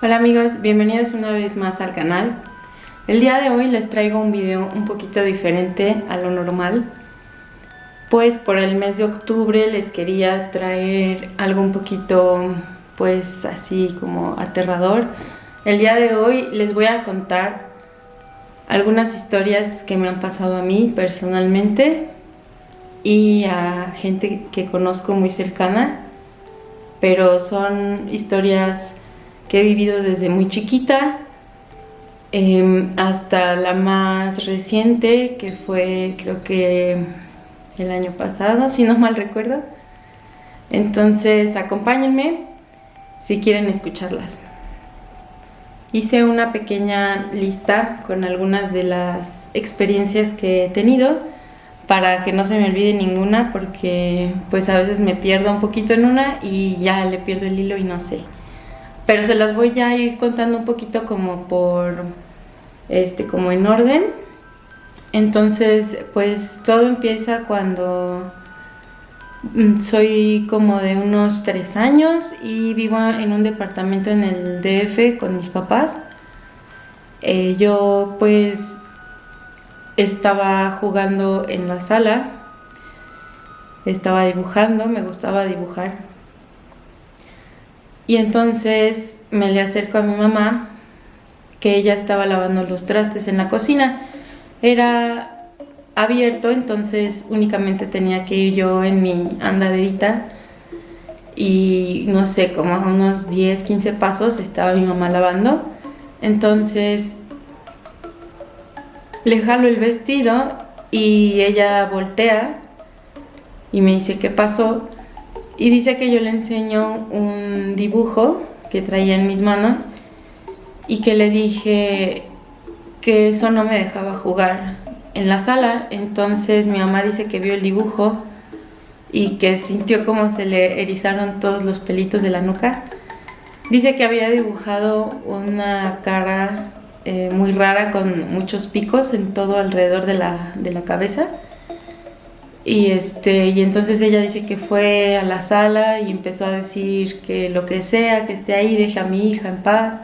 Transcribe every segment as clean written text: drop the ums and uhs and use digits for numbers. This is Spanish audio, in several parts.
Hola amigos, bienvenidos una vez más al canal. El día de hoy les traigo un video un poquito diferente a lo normal, pues por el mes de octubre les quería traer algo un poquito pues así como aterrador. El día de hoy les voy a contar algunas historias que me han pasado a mí personalmente y a gente que conozco muy cercana, pero son historias que he vivido desde muy chiquita hasta la más reciente, que fue creo que el año pasado, si no mal recuerdo. Entonces acompáñenme si quieren escucharlas. Hice una pequeña lista con algunas de las experiencias que he tenido para que no se me olvide ninguna, porque pues a veces me pierdo un poquito en una y ya le pierdo el hilo y no sé. Pero se las voy a ir contando un poquito como como en orden. Entonces, pues todo empieza cuando soy como de unos 3 años y vivo en un departamento en el DF con mis papás. Yo pues estaba jugando en la sala, estaba dibujando, me gustaba dibujar. Y entonces me le acerco a mi mamá, que ella estaba lavando los trastes en la cocina. Era abierto, entonces únicamente tenía que ir yo en mi andaderita y no sé, como a unos 10, 15 pasos estaba mi mamá lavando. Entonces le jalo el vestido y ella voltea y me dice ¿qué pasó? Y dice que yo le enseño un dibujo que traía en mis manos y que le dije que eso no me dejaba jugar en la sala. Entonces mi mamá dice que vio el dibujo y que sintió como se le erizaron todos los pelitos de la nuca. Dice que había dibujado una cara muy rara con muchos picos en todo alrededor de la cabeza. Y entonces ella dice que fue a la sala y empezó a decir que lo que sea, que esté ahí, deje a mi hija en paz.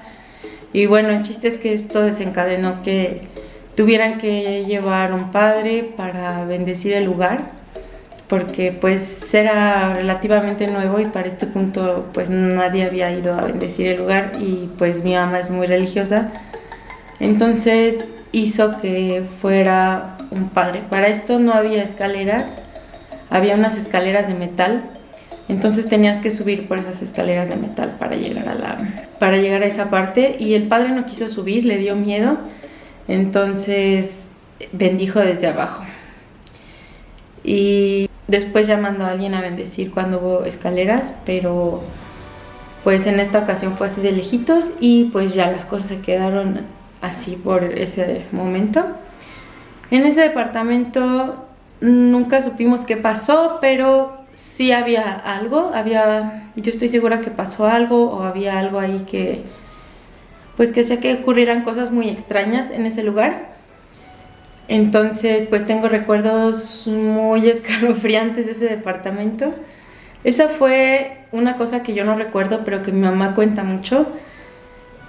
Y bueno, el chiste es que esto desencadenó que tuvieran que llevar un padre para bendecir el lugar, porque pues era relativamente nuevo y para este punto pues nadie había ido a bendecir el lugar y pues mi mamá es muy religiosa. Entonces hizo que fuera un padre. Para esto no había escaleras, había unas escaleras de metal. Entonces tenías que subir por esas escaleras de metal para llegar a esa parte, y el padre no quiso subir, le dio miedo. Entonces bendijo desde abajo. Y después ya mandó a alguien a bendecir cuando hubo escaleras, pero pues en esta ocasión fue así de lejitos y pues ya las cosas se quedaron así por ese momento. En ese departamento nunca supimos qué pasó, pero sí había algo, yo estoy segura que pasó algo o había algo ahí que pues que hacía que ocurrieran cosas muy extrañas en ese lugar. Entonces pues tengo recuerdos muy escalofriantes de ese departamento. Esa fue una cosa que yo no recuerdo, pero que mi mamá cuenta mucho.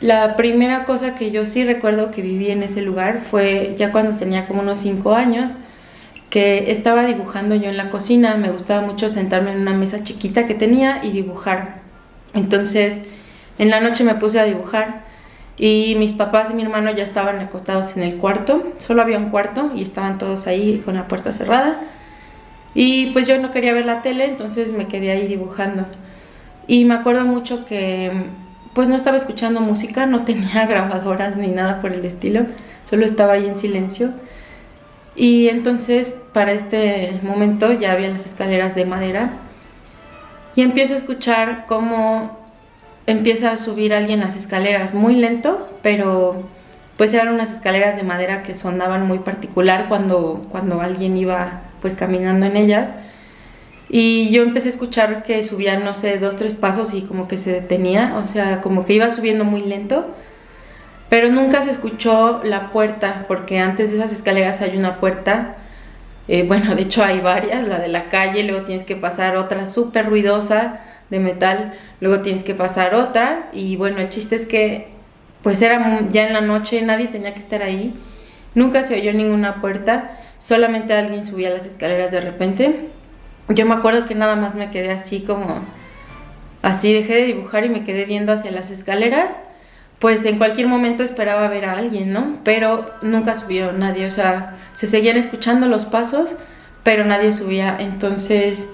La primera cosa que yo sí recuerdo que viví en ese lugar fue ya cuando tenía como unos 5 años, que estaba dibujando yo en la cocina. Me gustaba mucho sentarme en una mesa chiquita que tenía y dibujar. Entonces en la noche me puse a dibujar y mis papás y mi hermano ya estaban acostados en el cuarto. Solo había un cuarto y estaban todos ahí con la puerta cerrada. Y pues yo no quería ver la tele, entonces me quedé ahí dibujando. Y me acuerdo mucho que pues no estaba escuchando música, no tenía grabadoras ni nada por el estilo, solo estaba ahí en silencio. Y entonces para este momento ya había las escaleras de madera y empiezo a escuchar cómo empieza a subir alguien las escaleras muy lento, pero pues eran unas escaleras de madera que sonaban muy particular cuando alguien iba pues caminando en ellas. Y yo empecé a escuchar que subía, no sé, 2, 3 pasos y como que se detenía, o sea, como que iba subiendo muy lento. Pero nunca se escuchó la puerta, porque antes de esas escaleras hay una puerta. Bueno, de hecho hay varias, la de la calle, luego tienes que pasar otra súper ruidosa, de metal, luego tienes que pasar otra y bueno, el chiste es que pues era ya en la noche, nadie tenía que estar ahí, nunca se oyó ninguna puerta, solamente alguien subía las escaleras de repente. Yo me acuerdo que nada más me quedé así como, así dejé de dibujar y me quedé viendo hacia las escaleras, pues en cualquier momento esperaba ver a alguien, ¿no? Pero nunca subió nadie, o sea, se seguían escuchando los pasos, pero nadie subía, entonces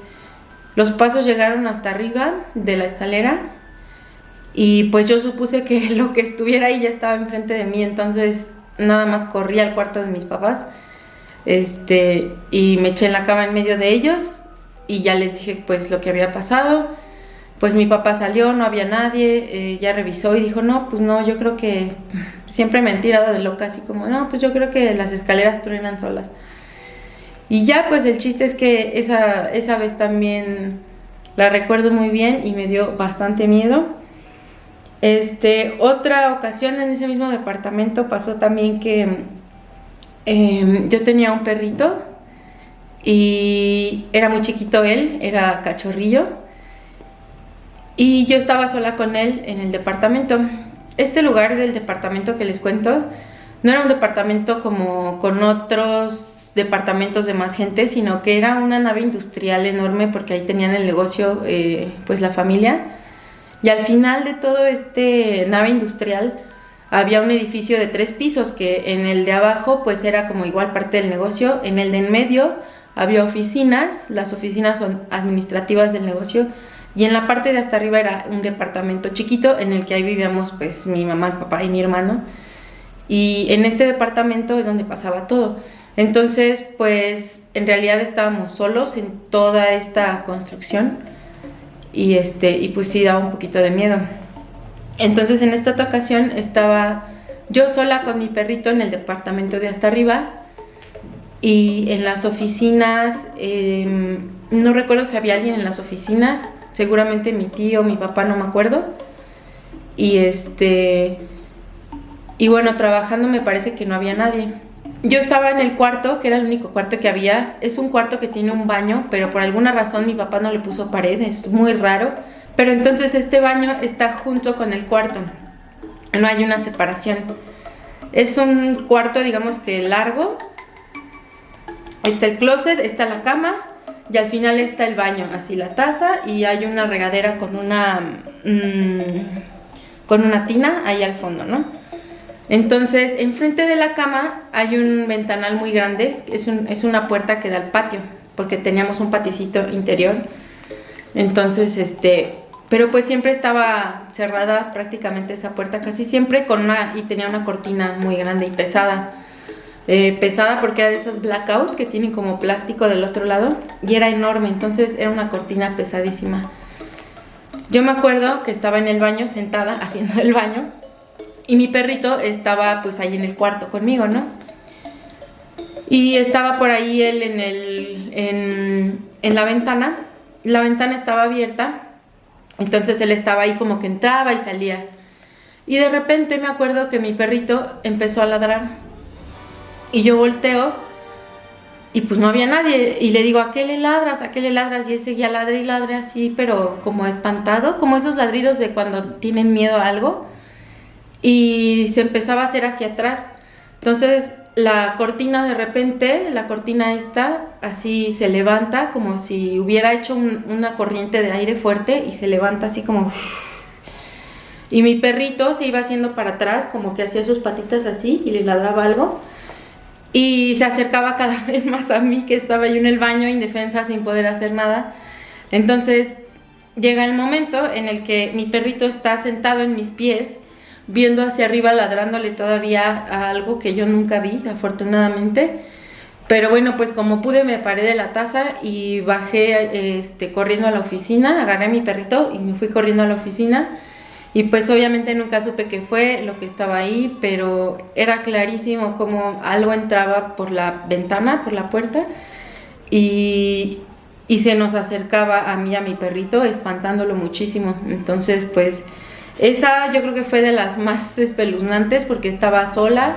los pasos llegaron hasta arriba de la escalera y pues yo supuse que lo que estuviera ahí ya estaba enfrente de mí, entonces nada más corrí al cuarto de mis papás, y me eché en la cama en medio de ellos y ya les dije pues lo que había pasado. Pues mi papá salió, no había nadie, ya revisó y dijo, no, pues no, yo creo que siempre me han tirado de loca, así como, no, pues yo creo que las escaleras truenan solas. Y ya, pues el chiste es que esa vez también la recuerdo muy bien y me dio bastante miedo. Otra ocasión en ese mismo departamento pasó también que yo tenía un perrito y era muy chiquito él, era cachorrillo. Y yo estaba sola con él en el departamento. Este lugar del departamento que les cuento no era un departamento como con otros departamentos de más gente, sino que era una nave industrial enorme porque ahí tenían el negocio, pues la familia. Y al final de todo este nave industrial había un edificio de 3 pisos que en el de abajo pues era como igual parte del negocio, en el de en medio había oficinas, las oficinas son administrativas del negocio. Y en la parte de hasta arriba era un departamento chiquito en el que ahí vivíamos pues mi mamá, mi papá y mi hermano. Y en este departamento es donde pasaba todo. Entonces pues en realidad estábamos solos en toda esta construcción y pues sí daba un poquito de miedo. Entonces en esta otra ocasión estaba yo sola con mi perrito en el departamento de hasta arriba y en las oficinas, no recuerdo si había alguien en las oficinas, seguramente mi tío, mi papá, no me acuerdo. Y y bueno, trabajando me parece que no había nadie. Yo estaba en el cuarto, que era el único cuarto que había. Es un cuarto que tiene un baño, pero por alguna razón mi papá no le puso pared, es muy raro. Pero entonces este baño está junto con el cuarto, no hay una separación. Es un cuarto, digamos que largo. Está el closet, está la cama y al final está el baño, así la taza y hay una regadera con una tina ahí al fondo, ¿no? Entonces, enfrente de la cama hay un ventanal muy grande, es una puerta que da al patio, porque teníamos un paticito interior. Entonces, pero pues siempre estaba cerrada prácticamente esa puerta, casi siempre y tenía una cortina muy grande y pesada. Pesada porque era de esas blackout que tienen como plástico del otro lado y era enorme, entonces era una cortina pesadísima. Yo me acuerdo que estaba en el baño sentada haciendo el baño y mi perrito estaba pues ahí en el cuarto conmigo, ¿no? Y estaba por ahí él en la ventana estaba abierta, entonces él estaba ahí como que entraba y salía y de repente me acuerdo que mi perrito empezó a ladrar. Y yo volteo y pues no había nadie. Y le digo, ¿a qué le ladras? ¿A qué le ladras? Y él seguía ladre y ladre así, pero como espantado, como esos ladridos de cuando tienen miedo a algo. Y se empezaba a hacer hacia atrás. Entonces la cortina de repente, la cortina esta, así se levanta como si hubiera hecho una corriente de aire fuerte y se levanta así como... Y mi perrito se iba haciendo para atrás, como que hacía sus patitas así y le ladraba algo. Y se acercaba cada vez más a mí, que estaba yo en el baño indefensa sin poder hacer nada. Entonces llega el momento en el que mi perrito está sentado en mis pies, viendo hacia arriba, ladrándole todavía a algo que yo nunca vi, afortunadamente. Pero bueno, pues como pude me paré de la taza y bajé corriendo a la oficina, agarré a mi perrito y me fui corriendo a la oficina. Y pues obviamente nunca supe qué fue lo que estaba ahí, pero era clarísimo como algo entraba por la ventana, por la puerta, y se nos acercaba a mí, a mi perrito, espantándolo muchísimo. Entonces pues esa yo creo que fue de las más espeluznantes porque estaba sola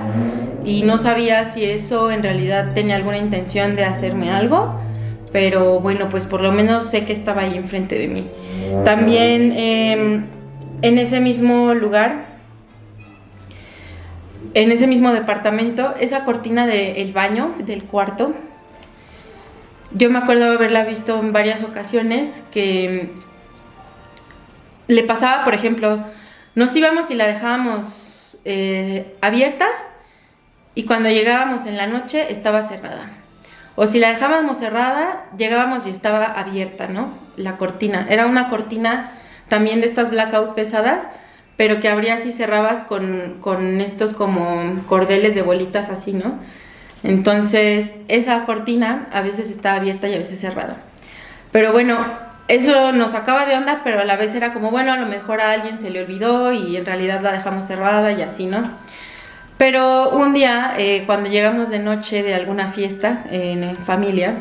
y no sabía si eso en realidad tenía alguna intención de hacerme algo, pero bueno, pues por lo menos sé que estaba ahí enfrente de mí. También en ese mismo lugar, en ese mismo departamento, esa cortina del baño, del cuarto, yo me acuerdo haberla visto en varias ocasiones, que le pasaba, por ejemplo, nos íbamos y la dejábamos abierta, y cuando llegábamos en la noche estaba cerrada. O si la dejábamos cerrada, llegábamos y estaba abierta, ¿no? La cortina. Era una cortina también de estas blackout pesadas, pero que abrías y cerrabas con estos como cordeles de bolitas así, ¿no? Entonces, esa cortina a veces estaba abierta y a veces cerrada. Pero bueno, eso nos sacaba de onda, pero a la vez era como, bueno, a lo mejor a alguien se le olvidó y en realidad la dejamos cerrada y así, ¿no? Pero un día, cuando llegamos de noche de alguna fiesta en familia,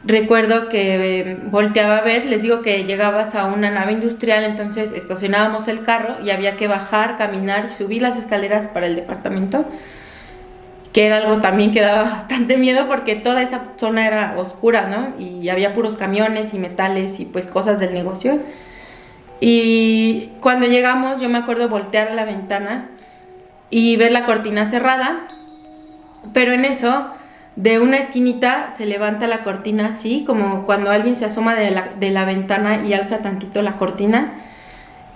recuerdo que volteaba a ver, les digo que llegabas a una nave industrial, entonces estacionábamos el carro y había que bajar, caminar y subir las escaleras para el departamento, que era algo también que daba bastante miedo porque toda esa zona era oscura, ¿no? Y había puros camiones y metales y pues cosas del negocio. Y cuando llegamos, yo me acuerdo voltear a la ventana y ver la cortina cerrada, pero en eso, de una esquinita se levanta la cortina así, como cuando alguien se asoma de la ventana y alza tantito la cortina.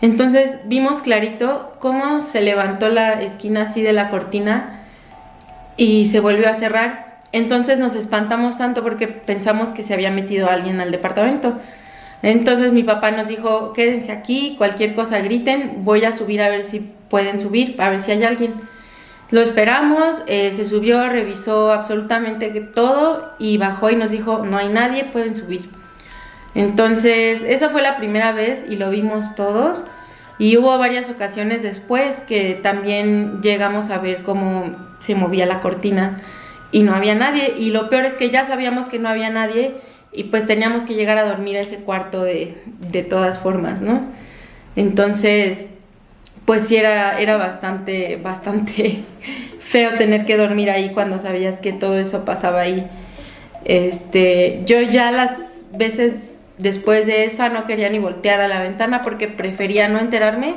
Entonces vimos clarito cómo se levantó la esquina así de la cortina y se volvió a cerrar. Entonces nos espantamos tanto porque pensamos que se había metido alguien al departamento. Entonces mi papá nos dijo, quédense aquí, cualquier cosa griten, voy a subir a ver si pueden subir, a ver si hay alguien. Lo esperamos, se subió, revisó absolutamente todo y bajó y nos dijo, no hay nadie, pueden subir. Entonces esa fue la primera vez y lo vimos todos, y hubo varias ocasiones después que también llegamos a ver cómo se movía la cortina y no había nadie, y lo peor es que ya sabíamos que no había nadie y pues teníamos que llegar a dormir a ese cuarto de todas formas, ¿no? Entonces, pues sí era bastante feo tener que dormir ahí cuando sabías que todo eso pasaba ahí. Yo ya las veces después de esa no quería ni voltear a la ventana porque prefería no enterarme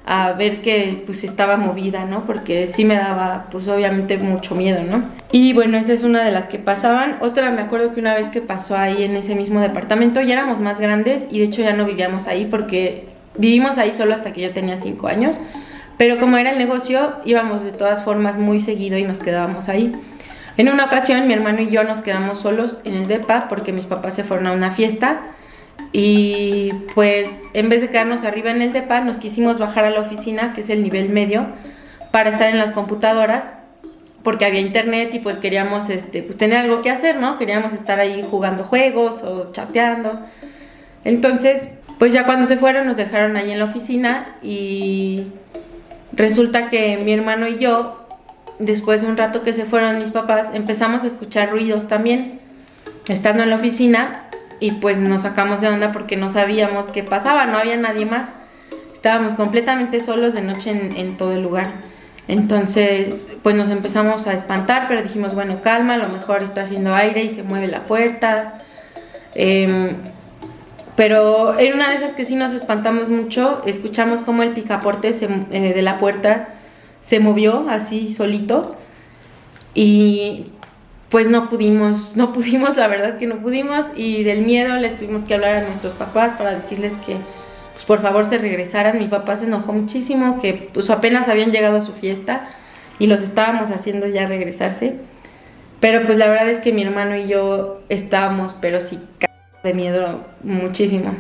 a ver que pues estaba movida, ¿no? Porque sí me daba pues obviamente mucho miedo, ¿no? Y bueno, esa es una de las que pasaban. Otra, me acuerdo que una vez que pasó ahí en ese mismo departamento, ya éramos más grandes y de hecho ya no vivíamos ahí porque vivimos ahí solo hasta que yo tenía 5 años, pero como era el negocio, íbamos de todas formas muy seguido y nos quedábamos ahí. En una ocasión, mi hermano y yo nos quedamos solos en el depa porque mis papás se fueron a una fiesta y pues en vez de quedarnos arriba en el depa, nos quisimos bajar a la oficina, que es el nivel medio, para estar en las computadoras porque había internet y pues queríamos pues tener algo que hacer, ¿no? Queríamos estar ahí jugando juegos o chateando. Entonces, pues ya cuando se fueron nos dejaron ahí en la oficina y resulta que mi hermano y yo, después de un rato que se fueron mis papás, empezamos a escuchar ruidos también, estando en la oficina, y pues nos sacamos de onda porque no sabíamos qué pasaba, no había nadie más. Estábamos completamente solos de noche en todo el lugar. Entonces, pues nos empezamos a espantar, pero dijimos, bueno, calma, a lo mejor está haciendo aire y se mueve la puerta. Pero en una de esas que sí nos espantamos mucho, escuchamos cómo el picaporte de la puerta se movió así solito y pues no pudimos, la verdad que no pudimos, y del miedo les tuvimos que hablar a nuestros papás para decirles que pues por favor se regresaran. Mi papá se enojó muchísimo, que pues apenas habían llegado a su fiesta y los estábamos haciendo ya regresarse, pero pues la verdad es que mi hermano y yo estábamos pero sí de miedo muchísimo.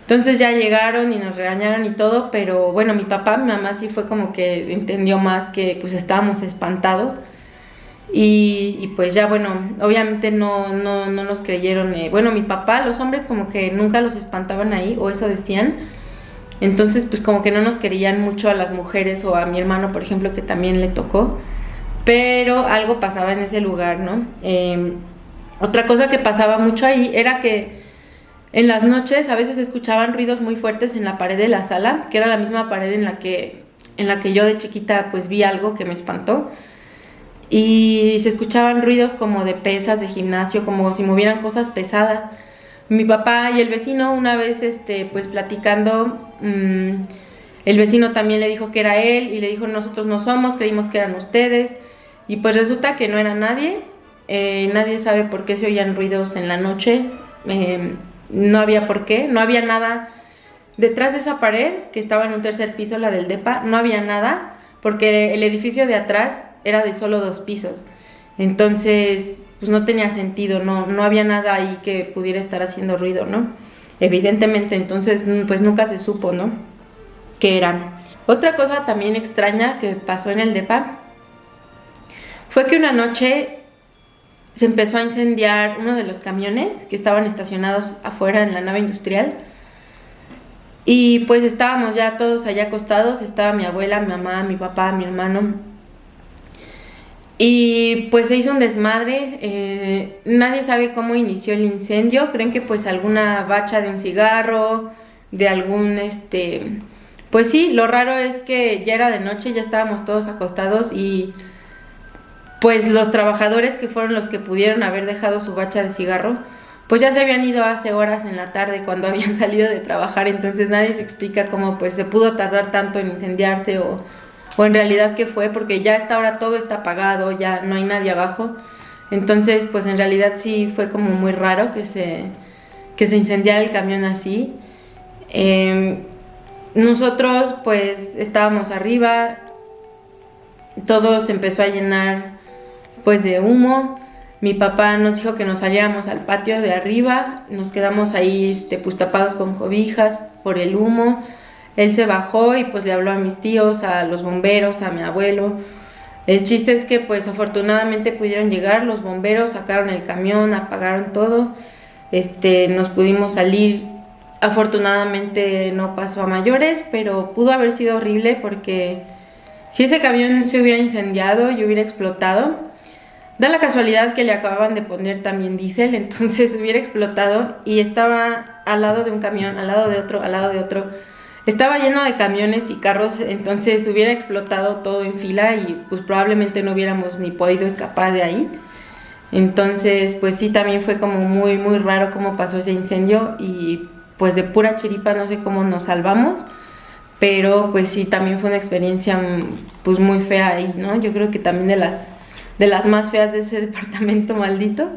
Entonces ya llegaron y nos regañaron y todo, pero bueno, mi mamá sí fue como que entendió más que pues estábamos espantados. Y pues ya bueno, obviamente no nos creyeron. Bueno, mi papá, los hombres como que nunca los espantaban ahí, o eso decían. Entonces pues como que no nos creían mucho a las mujeres o a mi hermano, por ejemplo, que también le tocó. Pero algo pasaba en ese lugar, ¿no? Otra cosa que pasaba mucho ahí era que en las noches a veces escuchaban ruidos muy fuertes en la pared de la sala, que era la misma pared en la que yo de chiquita pues vi algo que me espantó. y se escuchaban ruidos como de pesas de gimnasio, como si movieran cosas pesadas. Mi papá y el vecino una vez, pues platicando, el vecino también le dijo que era él y le dijo nosotros no somos, creímos que eran ustedes y pues resulta que no era nadie. Nadie sabe por qué se oían ruidos en la noche. No había por qué, no había nada detrás de esa pared que estaba en un tercer piso, la del depa, no había nada porque el edificio de atrás era de solo 2 pisos. Entonces, pues no tenía sentido, no había nada ahí que pudiera estar haciendo ruido, ¿no? Evidentemente, entonces, pues nunca se supo, ¿no? ¿Qué eran? Otra cosa también extraña que pasó en el depa fue que una noche se empezó a incendiar uno de los camiones que estaban estacionados afuera en la nave industrial. Y pues estábamos ya todos allá acostados, estaba mi abuela, mi mamá, mi papá, mi hermano. Y pues se hizo un desmadre, nadie sabe cómo inició el incendio, creen que pues alguna bacha de un cigarro, de algún pues sí, lo raro es que ya era de noche, ya estábamos todos acostados y pues los trabajadores que fueron los que pudieron haber dejado su bacha de cigarro, pues ya se habían ido hace horas en la tarde cuando habían salido de trabajar, entonces nadie se explica cómo pues se pudo tardar tanto en incendiarse o en realidad qué fue, porque ya a esta hora todo está apagado, ya no hay nadie abajo. Entonces, pues en realidad sí fue como muy raro que se incendiara el camión así. Nosotros pues estábamos arriba, todo se empezó a llenar pues de humo. Mi papá nos dijo que nos saliéramos al patio de arriba, nos quedamos ahí pues tapados con cobijas por el humo. Él se bajó y pues le habló a mis tíos, a los bomberos, a mi abuelo. El chiste es que pues afortunadamente pudieron llegar los bomberos, sacaron el camión, apagaron todo. Nos pudimos salir. Afortunadamente no pasó a mayores, pero pudo haber sido horrible porque si ese camión se hubiera incendiado y hubiera explotado, da la casualidad que le acababan de poner también diésel, entonces hubiera explotado y estaba al lado de un camión, al lado de otro, al lado de otro. Estaba lleno de camiones y carros, entonces hubiera explotado todo en fila y pues probablemente no hubiéramos ni podido escapar de ahí. Entonces, pues sí, también fue como muy, muy raro cómo pasó ese incendio y pues de pura chiripa no sé cómo nos salvamos, pero pues sí, también fue una experiencia pues muy fea ahí, ¿no? Yo creo que también de las más feas de ese departamento maldito.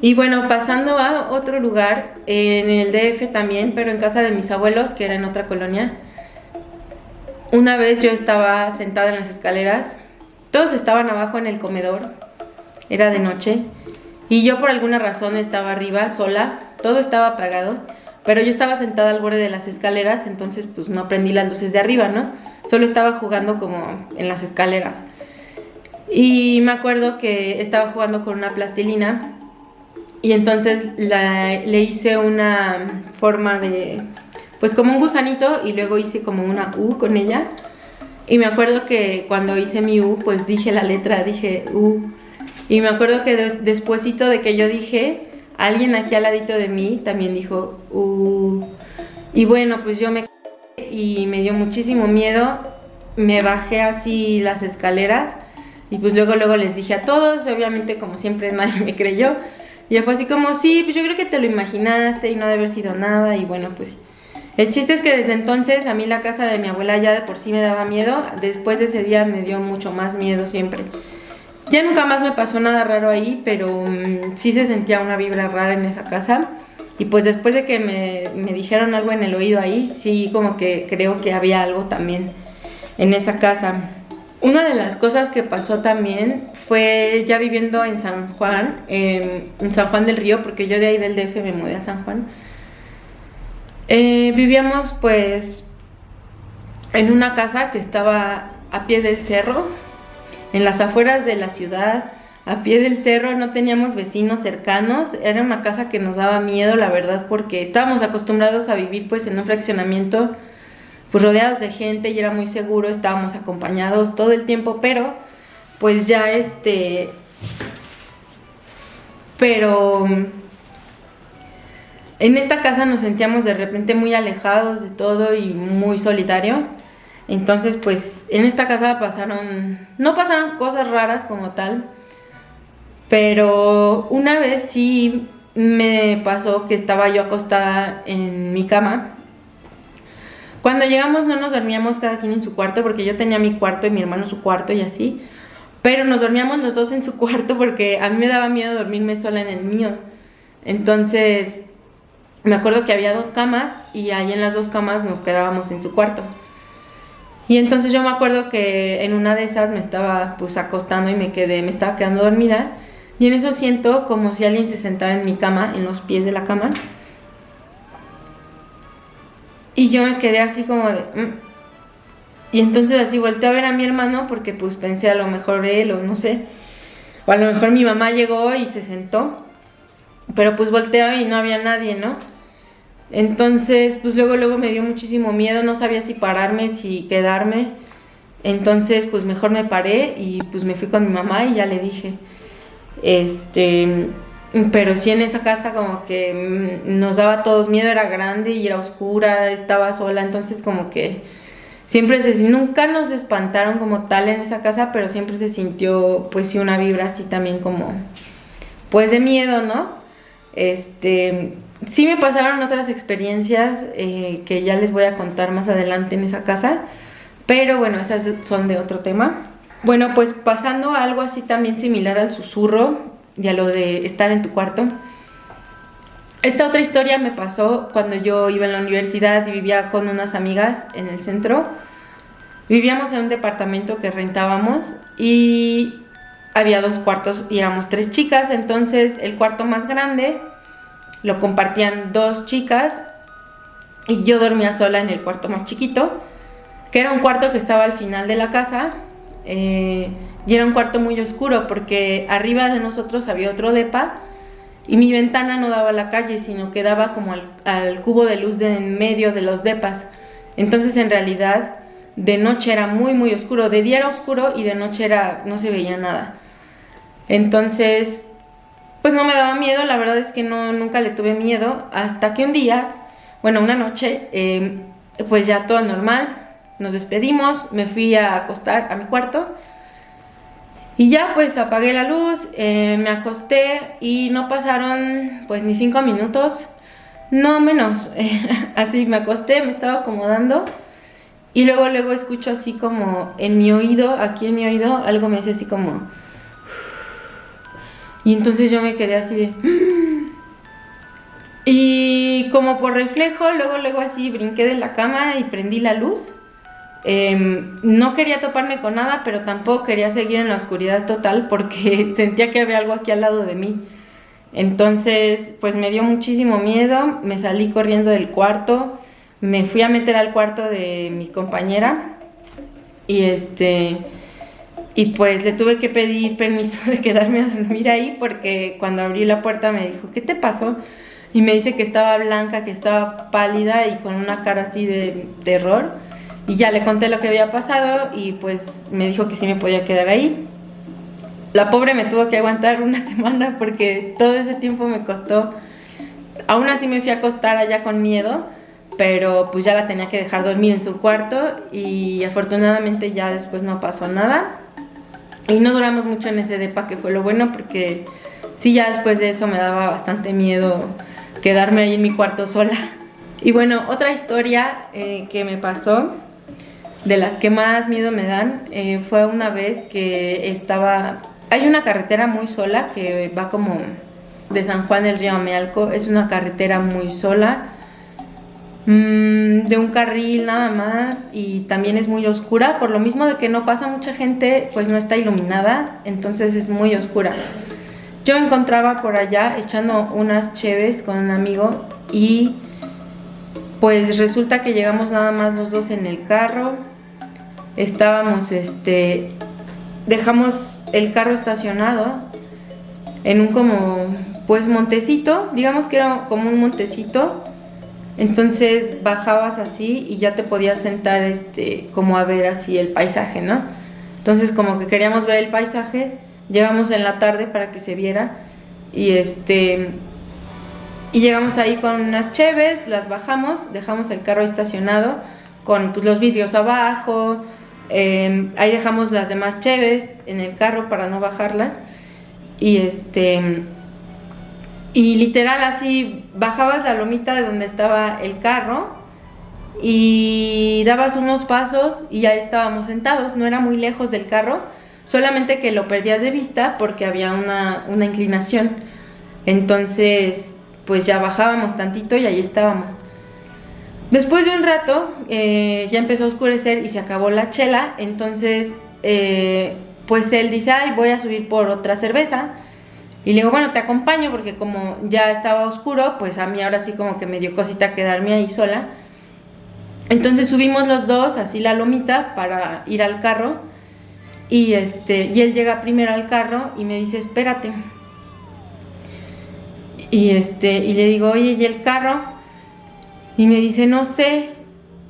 Y bueno, pasando a otro lugar, en el DF también, pero en casa de mis abuelos, que era en otra colonia. Una vez yo estaba sentada en las escaleras, todos estaban abajo en el comedor, era de noche, y yo por alguna razón estaba arriba sola, todo estaba apagado, pero yo estaba sentada al borde de las escaleras, entonces pues no prendí las luces de arriba, ¿no? Solo estaba jugando como en las escaleras. Y me acuerdo que estaba jugando con una plastilina. Y entonces le hice una forma de, pues como un gusanito y luego hice como una U con ella. Y me acuerdo que cuando hice mi U, pues dije la letra, dije U. Y me acuerdo que despuesito de que yo dije, alguien aquí al ladito de mí también dijo U. Y bueno, pues yo y me dio muchísimo miedo. Me bajé así las escaleras y pues luego les dije a todos, obviamente como siempre nadie me creyó. Y fue así como, sí, pues yo creo que te lo imaginaste y no debe haber sido nada. Y bueno, pues el chiste es que desde entonces a mí la casa de mi abuela ya de por sí me daba miedo. Después de ese día me dio mucho más miedo siempre. Ya nunca más me pasó nada raro ahí, pero sí se sentía una vibra rara en esa casa. Y pues después de que me dijeron algo en el oído ahí, sí como que creo que había algo también en esa casa. Una de las cosas que pasó también fue ya viviendo en San Juan, en San Juan del Río, porque yo de ahí del DF me mudé a San Juan. Vivíamos pues en una casa que estaba a pie del cerro, en las afueras de la ciudad, a pie del cerro, no teníamos vecinos cercanos, era una casa que nos daba miedo, la verdad, porque estábamos acostumbrados a vivir pues en un fraccionamiento pues rodeados de gente y era muy seguro, estábamos acompañados todo el tiempo, pero pues ya pero en esta casa nos sentíamos de repente muy alejados de todo y muy solitario. Entonces, pues en esta casa no pasaron cosas raras como tal, pero una vez sí me pasó que estaba yo acostada en mi cama. Cuando llegamos no nos dormíamos cada quien en su cuarto, porque yo tenía mi cuarto y mi hermano su cuarto y así, pero nos dormíamos los dos en su cuarto porque a mí me daba miedo dormirme sola en el mío. Entonces, me acuerdo que había 2 camas y ahí en las 2 camas nos quedábamos en su cuarto. Y entonces yo me acuerdo que en una de esas me estaba pues acostando y me estaba quedando dormida. Y en eso siento como si alguien se sentara en mi cama, en los pies de la cama. Y yo me quedé así como de... Y entonces así volteé a ver a mi hermano porque pues pensé a lo mejor él o no sé. O a lo mejor mi mamá llegó y se sentó. Pero pues volteo y no había nadie, ¿no? Entonces pues luego me dio muchísimo miedo. No sabía si pararme, si quedarme. Entonces pues mejor me paré y pues me fui con mi mamá y ya le dije. Pero sí en esa casa como que nos daba a todos miedo, era grande y era oscura, estaba sola, entonces como que nunca nos espantaron como tal en esa casa, pero siempre se sintió pues sí una vibra así también como pues de miedo, ¿no? Sí me pasaron otras experiencias que ya les voy a contar más adelante en esa casa, pero bueno, esas son de otro tema. Bueno, pues pasando a algo así también similar al susurro y a lo de estar en tu cuarto. Esta otra historia me pasó cuando yo iba en la universidad y vivía con unas amigas en el centro. Vivíamos en un departamento que rentábamos y había 2 cuartos y éramos 3 chicas. Entonces el cuarto más grande lo compartían 2 chicas y yo dormía sola en el cuarto más chiquito, que era un cuarto que estaba al final de la casa. Y era un cuarto muy oscuro porque arriba de nosotros había otro depa y mi ventana no daba a la calle, sino que daba como al cubo de luz de en medio de los depas. Entonces en realidad de noche era muy muy oscuro, de día era oscuro y de noche no se veía nada. Entonces pues no me daba miedo, la verdad es que nunca le tuve miedo, hasta que un día, bueno, una noche, pues ya todo normal, nos despedimos, me fui a acostar a mi cuarto y ya pues apagué la luz, me acosté y no pasaron pues ni 5 minutos, no menos, así me acosté, me estaba acomodando y luego escucho así como en mi oído, aquí en mi oído, algo me dice así como... Y entonces yo me quedé así de... Y como por reflejo, luego así brinqué de la cama y prendí la luz. No quería toparme con nada, pero tampoco quería seguir en la oscuridad total porque sentía que había algo aquí al lado de mí. Entonces, pues me dio muchísimo miedo, me salí corriendo del cuarto, me fui a meter al cuarto de mi compañera y y pues le tuve que pedir permiso de quedarme a dormir ahí porque cuando abrí la puerta me dijo, ¿qué te pasó? Y me dice que estaba blanca, que estaba pálida y con una cara así de terror. Y ya le conté lo que había pasado y pues me dijo que sí me podía quedar ahí. La pobre me tuvo que aguantar una semana porque todo ese tiempo me costó. Aún así me fui a acostar allá con miedo, pero pues ya la tenía que dejar dormir en su cuarto y afortunadamente ya después no pasó nada. Y no duramos mucho en ese depa, que fue lo bueno, porque sí, ya después de eso me daba bastante miedo quedarme ahí en mi cuarto sola. Y bueno, otra historia que me pasó, de las que más miedo me dan, fue una vez que hay una carretera muy sola que va como de San Juan del Río a Amealco, es una carretera muy sola, de un carril nada más y también es muy oscura, por lo mismo de que no pasa mucha gente, pues no está iluminada, entonces es muy oscura. Yo me encontraba por allá echando unas cheves con un amigo y pues resulta que llegamos nada más los dos en el carro, estábamos, dejamos el carro estacionado en un como, pues montecito, digamos que era como un montecito. Entonces bajabas así y ya te podías sentar como a ver así el paisaje, ¿no? Entonces como que queríamos ver el paisaje, llegamos en la tarde para que se viera y y llegamos ahí con unas cheves, las bajamos, dejamos el carro estacionado, con pues, los vidrios abajo. Ahí dejamos las demás cheves en el carro para no bajarlas. Y literal así bajabas la lomita de donde estaba el carro y dabas unos pasos y ya estábamos sentados. No era muy lejos del carro, solamente que lo perdías de vista porque había una inclinación. Entonces pues ya bajábamos tantito y ahí estábamos. Después de un rato ya empezó a oscurecer y se acabó la chela. Entonces pues él dice, ay, voy a subir por otra cerveza. Y le digo, bueno, te acompaño porque como ya estaba oscuro, pues a mí ahora sí como que me dio cosita quedarme ahí sola. Entonces subimos los dos, así la lomita, para ir al carro. Y él llega primero al carro y me dice, espérate. Y le digo, oye, ¿y el carro? Y me dice, no sé.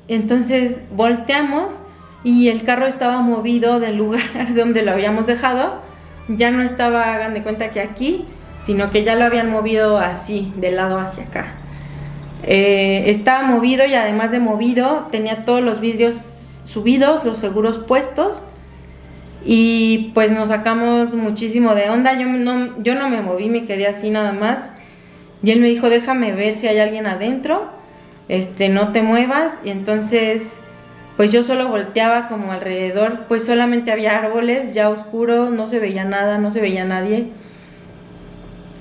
Entonces volteamos y el carro estaba movido del lugar donde lo habíamos dejado. Ya no estaba, hagan de cuenta que aquí, sino que ya lo habían movido así, de lado hacia acá. Estaba movido y además de movido, tenía todos los vidrios subidos, los seguros puestos. Y pues nos sacamos muchísimo de onda. Yo no me moví, me quedé así nada más. Y él me dijo, déjame ver si hay alguien adentro, no te muevas. Y entonces pues yo solo volteaba como alrededor, pues solamente había árboles, ya oscuro, no se veía nada, no se veía nadie.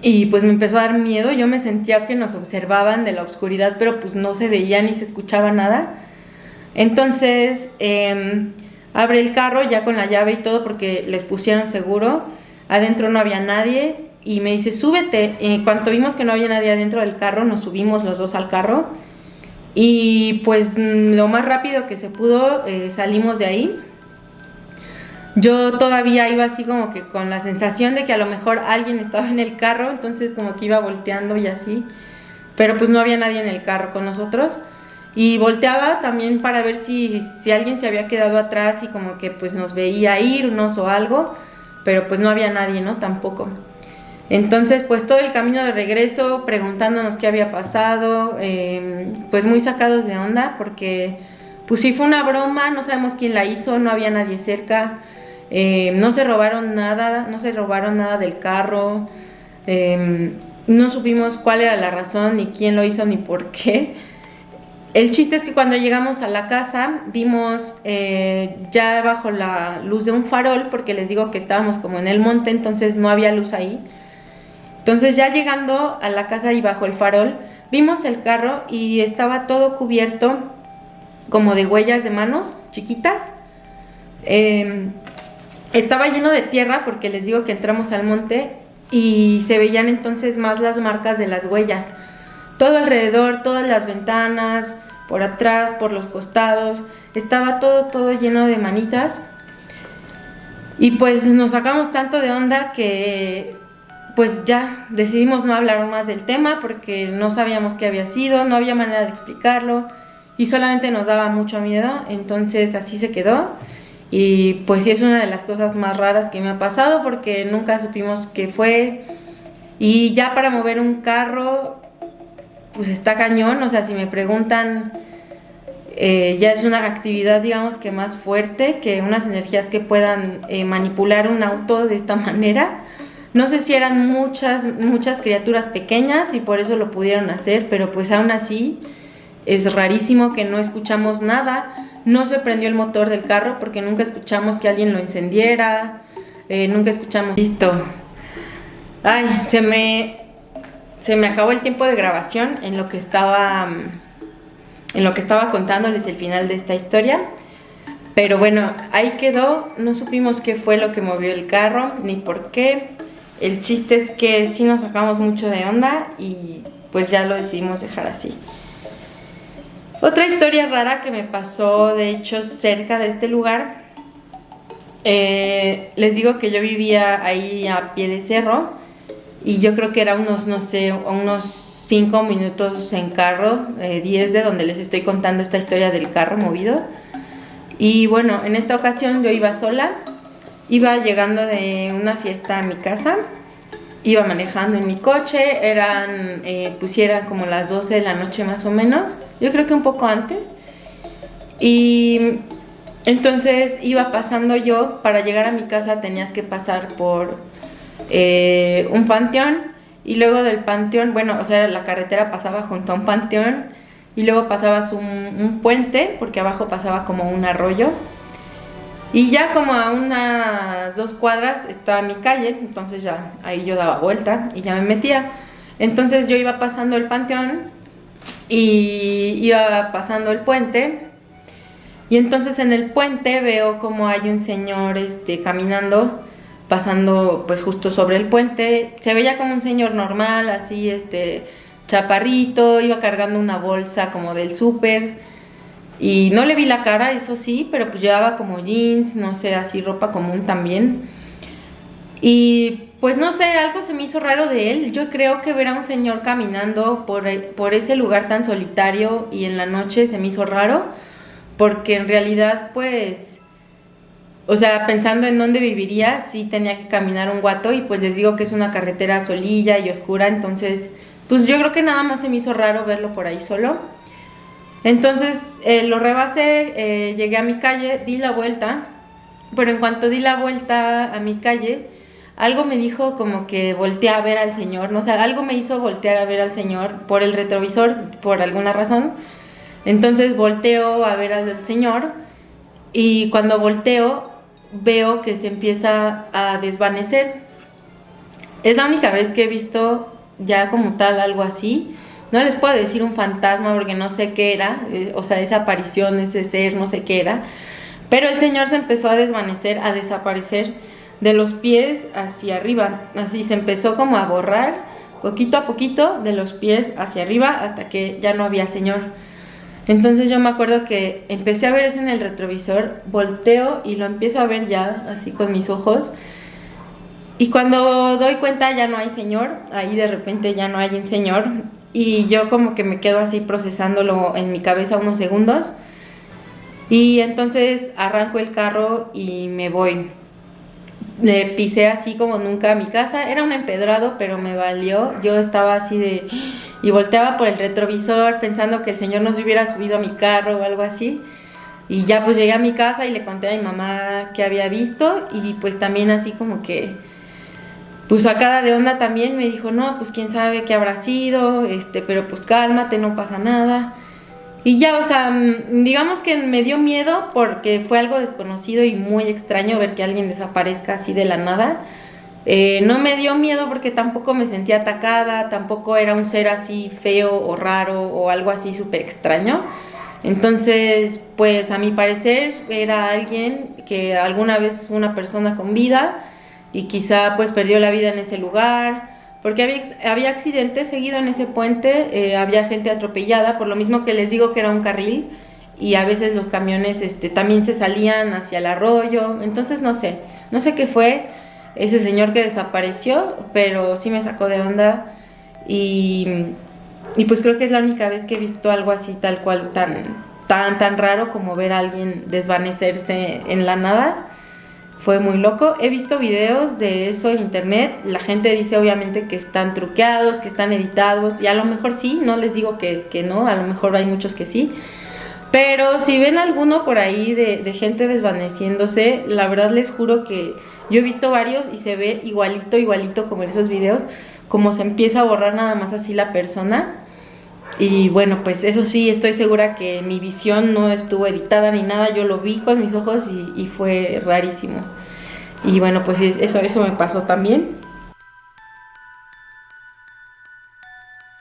Y pues me empezó a dar miedo, yo me sentía que nos observaban de la oscuridad, pero pues no se veía ni se escuchaba nada. Entonces abre el carro ya con la llave y todo porque les pusieron seguro, adentro no había nadie y me dice, súbete. En cuanto vimos que no había nadie adentro del carro, nos subimos los dos al carro. Y pues lo más rápido que se pudo salimos de ahí. Yo todavía iba así como que con la sensación de que a lo mejor alguien estaba en el carro, entonces como que iba volteando y así, pero pues no había nadie en el carro con nosotros. Y volteaba también para ver si alguien se había quedado atrás y como que pues nos veía irnos o algo, pero pues no había nadie, ¿no? Tampoco. Entonces, pues todo el camino de regreso preguntándonos qué había pasado, pues muy sacados de onda porque pues sí fue una broma, no sabemos quién la hizo, no había nadie cerca, no se robaron nada del carro, no supimos cuál era la razón, ni quién lo hizo, ni por qué. El chiste es que cuando llegamos a la casa vimos ya bajo la luz de un farol, porque les digo que estábamos como en el monte, entonces no había luz ahí. Entonces ya llegando a la casa y bajo el farol, vimos el carro y estaba todo cubierto como de huellas de manos chiquitas. Estaba lleno de tierra porque les digo que entramos al monte y se veían entonces más las marcas de las huellas. Todo alrededor, todas las ventanas, por atrás, por los costados, estaba todo lleno de manitas. Y pues nos sacamos tanto de onda que pues ya decidimos no hablar más del tema porque no sabíamos qué había sido, no había manera de explicarlo y solamente nos daba mucho miedo, entonces así se quedó. Y pues sí es una de las cosas más raras que me ha pasado porque nunca supimos qué fue. Y ya para mover un carro pues está cañón, o sea, si me preguntan, ya es una actividad digamos que más fuerte que unas energías que puedan manipular un auto de esta manera. No sé si eran muchas criaturas pequeñas y por eso lo pudieron hacer, pero pues aún así es rarísimo que no escuchamos nada. No se prendió el motor del carro porque nunca escuchamos que alguien lo encendiera, nunca escuchamos... Listo. Ay, se me acabó el tiempo de grabación en lo que estaba contándoles el final de esta historia. Pero bueno, ahí quedó, no supimos qué fue lo que movió el carro, ni por qué. El chiste es que sí nos sacamos mucho de onda y pues ya lo decidimos dejar así. Otra historia rara que me pasó, de hecho, cerca de este lugar. Les digo que yo vivía ahí a pie de cerro y yo creo que era unos 5 minutos en carro, 10 de donde les estoy contando esta historia del carro movido. Y bueno, en esta ocasión yo iba sola, iba llegando de una fiesta a mi casa, iba manejando en mi coche, eran como las 12 de la noche más o menos, yo creo que un poco antes. Y entonces iba pasando yo, para llegar a mi casa tenías que pasar por un panteón, y luego del panteón, bueno, o sea, la carretera pasaba junto a un panteón, y luego pasabas un puente, porque abajo pasaba como un arroyo, y ya como a unas 2 cuadras estaba mi calle, entonces ya ahí yo daba vuelta y ya me metía. Entonces yo iba pasando el panteón y iba pasando el puente, y entonces en el puente veo como hay un señor caminando, pasando pues justo sobre el puente. Se veía como un señor normal, así chaparrito, iba cargando una bolsa como del súper. Y no le vi la cara, eso sí, pero pues llevaba como jeans, no sé, así ropa común también. Y pues no sé, algo se me hizo raro de él. Yo creo que ver a un señor caminando por ese lugar tan solitario y en la noche se me hizo raro, porque en realidad pues, o sea, pensando en dónde viviría, sí tenía que caminar un guato, y pues les digo que es una carretera solilla y oscura, entonces pues yo creo que nada más se me hizo raro verlo por ahí solo. Entonces lo rebasé, llegué a mi calle, di la vuelta, pero en cuanto di la vuelta a mi calle, algo me dijo como que volteé a ver al señor, no sé, algo me hizo voltear a ver al señor por el retrovisor, por alguna razón. Entonces volteo a ver al señor, y cuando volteo veo que se empieza a desvanecer. Es la única vez que he visto ya como tal algo así. No les puedo decir un fantasma porque no sé qué era, o sea, esa aparición, ese ser, no sé qué era. Pero el señor se empezó a desvanecer, a desaparecer de los pies hacia arriba. Así se empezó como a borrar poquito a poquito de los pies hacia arriba hasta que ya no había señor. Entonces yo me acuerdo que empecé a ver eso en el retrovisor, volteo y lo empiezo a ver ya así con mis ojos. Y cuando doy cuenta ya no hay señor, ahí de repente ya no hay un señor, y yo como que me quedo así procesándolo en mi cabeza unos segundos, y entonces arranco el carro y me voy. Le pisé así como nunca a mi casa, era un empedrado pero me valió, yo estaba así de... y volteaba por el retrovisor pensando que el señor no se hubiera subido a mi carro o algo así. Y ya pues llegué a mi casa y le conté a mi mamá que había visto, y pues también así como que pues sacada de onda también me dijo, no, pues quién sabe qué habrá sido, pero pues cálmate, no pasa nada. Y ya, o sea, digamos que me dio miedo porque fue algo desconocido y muy extraño ver que alguien desaparezca así de la nada. No me dio miedo porque tampoco me sentía atacada, tampoco era un ser así feo o raro o algo así súper extraño. Entonces, pues a mi parecer era alguien que alguna vez fue una persona con vida, y quizá pues perdió la vida en ese lugar, porque había accidentes seguido en ese puente, había gente atropellada, por lo mismo que les digo que era un carril, y a veces los camiones también se salían hacia el arroyo. Entonces no sé qué fue ese señor que desapareció, pero sí me sacó de onda, y, y pues creo que es la única vez que he visto algo así tal cual, tan raro como ver a alguien desvanecerse en la nada. Fue muy loco. He visto videos de eso en internet. La gente dice obviamente que están truqueados, que están editados, y a lo mejor sí, no les digo que no, a lo mejor hay muchos que sí. Pero si ven alguno por ahí de gente desvaneciéndose, la verdad les juro que yo he visto varios y se ve igualito como en esos videos, como se empieza a borrar nada más así la persona. Y bueno, pues eso sí, estoy segura que mi visión no estuvo editada ni nada, yo lo vi con mis ojos y fue rarísimo. Y bueno, pues eso me pasó también.